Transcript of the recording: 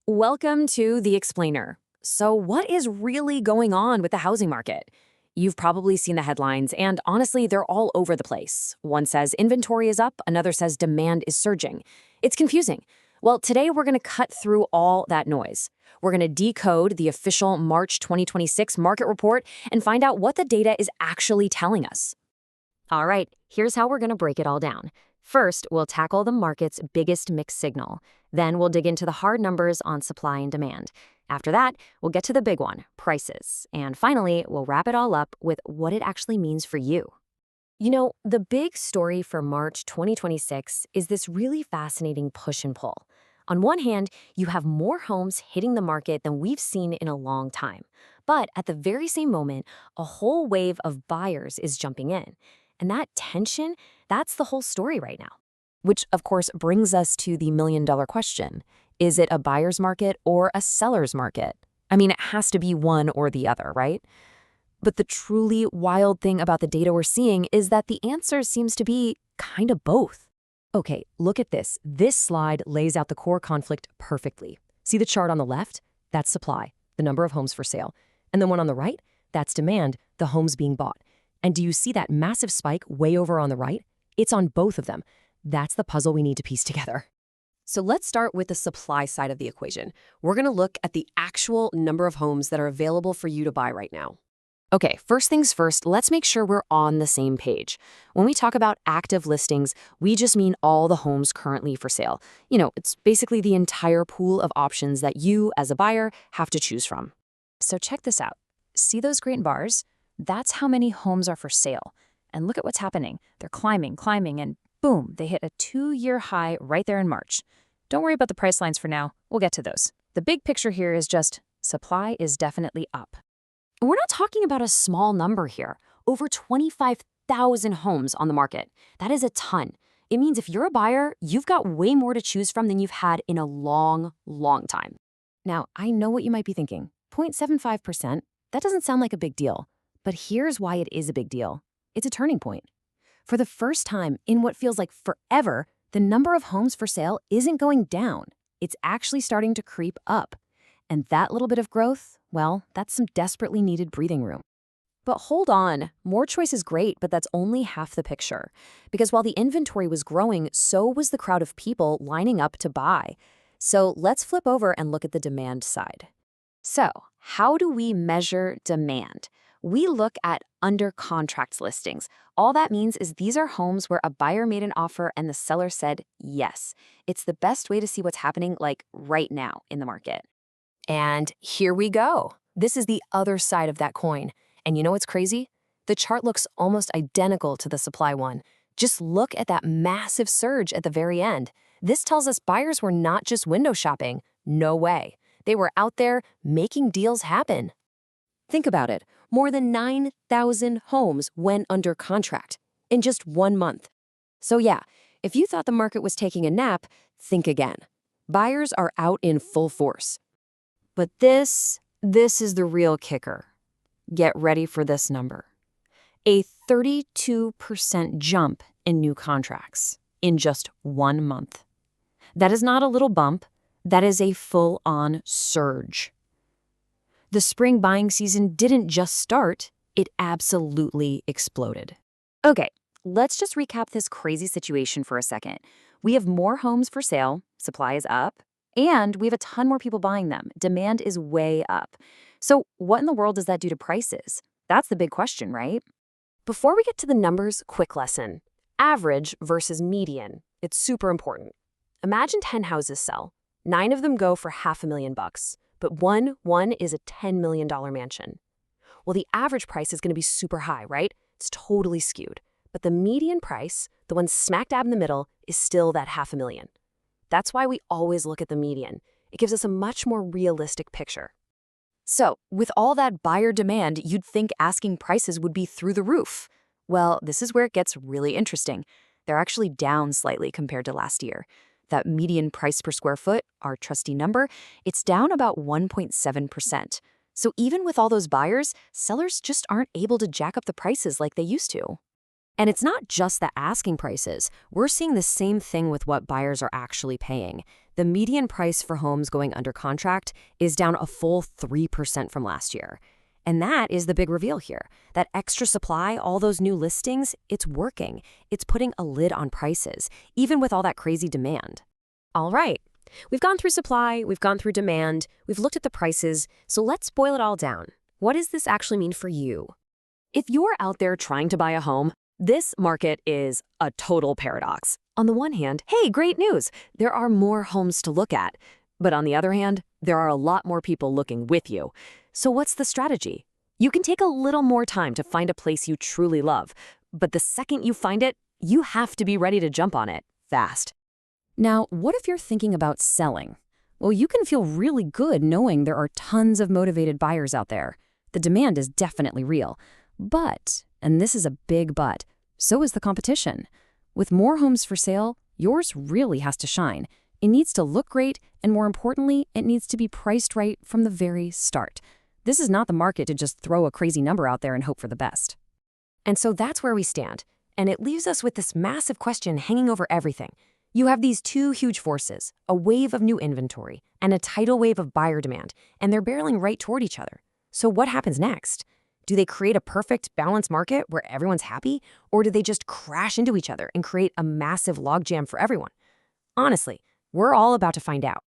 Welcome to The Explainer. So, what is really going on with the housing market? You've probably seen the headlines, and honestly, they're all over the place. One says inventory is up, another says demand is surging. It's confusing. Well, today we're going to cut through all that noise. We're going to decode the official March 2026 market report and find out what the data is actually telling us. All right, here's how we're going to break it all down. First, we'll tackle the market's biggest mixed signal. Then we'll dig into the hard numbers on supply and demand. After that, we'll get to the big one, prices. And finally, we'll wrap it all up with what it actually means for you. You know, the big story for March 2026 is this really fascinating push and pull. On one hand, you have more homes hitting the market than we've seen in a long time. But at the very same moment, a whole wave of buyers is jumping in. And that tension, that's the whole story right now. Which, of course, brings us to the million-dollar question. Is it a buyer's market or a seller's market? I mean, it has to be one or the other, right? But the truly wild thing about the data we're seeing is that the answer seems to be kind of both. Okay, look at this. This slide lays out the core conflict perfectly. See the chart on the left? That's supply, the number of homes for sale. And the one on the right? That's demand, the homes being bought. And do you see that massive spike way over on the right? It's on both of them. That's the puzzle we need to piece together. So let's start with the supply side of the equation. We're going to look at the actual number of homes that are available for you to buy right now. Okay, first things first, let's make sure we're on the same page. When we talk about active listings, we just mean all the homes currently for sale. You know, it's basically the entire pool of options that you, as a buyer, have to choose from. So check this out. See those green bars? That's how many homes are for sale. And look at what's happening. They're climbing, and boom, they hit a 2-year high right there in March. Don't worry about the price lines for now. We'll get to those. The big picture here is just supply is definitely up. We're not talking about a small number here. Over 25,000 homes on the market. That is a ton. It means if you're a buyer, you've got way more to choose from than you've had in a long, long time. Now, I know what you might be thinking. 0.75%, that doesn't sound like a big deal. But here's why it is a big deal. It's a turning point. For the first time in what feels like forever, the number of homes for sale isn't going down. It's actually starting to creep up. And that little bit of growth, well, that's some desperately needed breathing room. But hold on, more choice is great, but that's only half the picture. Because while the inventory was growing, so was the crowd of people lining up to buy. So let's flip over and look at the demand side. So, how do we measure demand? We look at under contract listings. All that means is these are homes where a buyer made an offer and the seller said yes. It's the best way to see what's happening like right now in the market. And here we go. This is the other side of that coin. And you know what's crazy? The chart looks almost identical to the supply one. Just look at that massive surge at the very end. This tells us buyers were not just window shopping. No way. They were out there making deals happen. Think about it. More than 9,000 homes went under contract in just 1 month. So yeah, if you thought the market was taking a nap, think again. Buyers are out in full force. But this is the real kicker. Get ready for this number. A 32% jump in new contracts in just 1 month. That is not a little bump. That is a full-on surge. The spring buying season didn't just start, it absolutely exploded. Okay, let's just recap this crazy situation for a second. We have more homes for sale, supply is up, and we have a ton more people buying them. Demand is way up. So what in the world does that do to prices? That's the big question, right? Before we get to the numbers, quick lesson. Average versus median. It's super important. Imagine 10 houses sell. 9 of them go for $500,000. But one is a $10 million mansion. Well, the average price is going to be super high, right? It's totally skewed. But the median price, the one smack dab in the middle, is still that $500,000. That's why we always look at the median. It gives us a much more realistic picture. So, with all that buyer demand, you'd think asking prices would be through the roof. Well, this is where it gets really interesting. They're actually down slightly compared to last year. That median price per square foot, our trusty number, it's down about 1.7%. So even with all those buyers, sellers just aren't able to jack up the prices like they used to. And it's not just the asking prices. We're seeing the same thing with what buyers are actually paying. The median price for homes going under contract is down a full 3% from last year. And that is the big reveal here. That extra supply, all those new listings, it's working. It's putting a lid on prices, even with all that crazy demand. All right. We've gone through supply, we've gone through demand, we've looked at the prices, so let's boil it all down. What does this actually mean for you? If you're out there trying to buy a home, this market is a total paradox. On the one hand, hey, great news! There are more homes to look at. But on the other hand, there are a lot more people looking with you. So what's the strategy? You can take a little more time to find a place you truly love, but the second you find it, you have to be ready to jump on it fast. Now, what if you're thinking about selling? Well, you can feel really good knowing there are tons of motivated buyers out there. The demand is definitely real. But, and this is a big but, so is the competition. With more homes for sale, yours really has to shine. It needs to look great, and more importantly, it needs to be priced right from the very start. This is not the market to just throw a crazy number out there and hope for the best. And so that's where we stand. And it leaves us with this massive question hanging over everything. You have these two huge forces, a wave of new inventory and a tidal wave of buyer demand, and they're barreling right toward each other. So what happens next? Do they create a perfect, balanced market where everyone's happy, or do they just crash into each other and create a massive logjam for everyone? Honestly, we're all about to find out.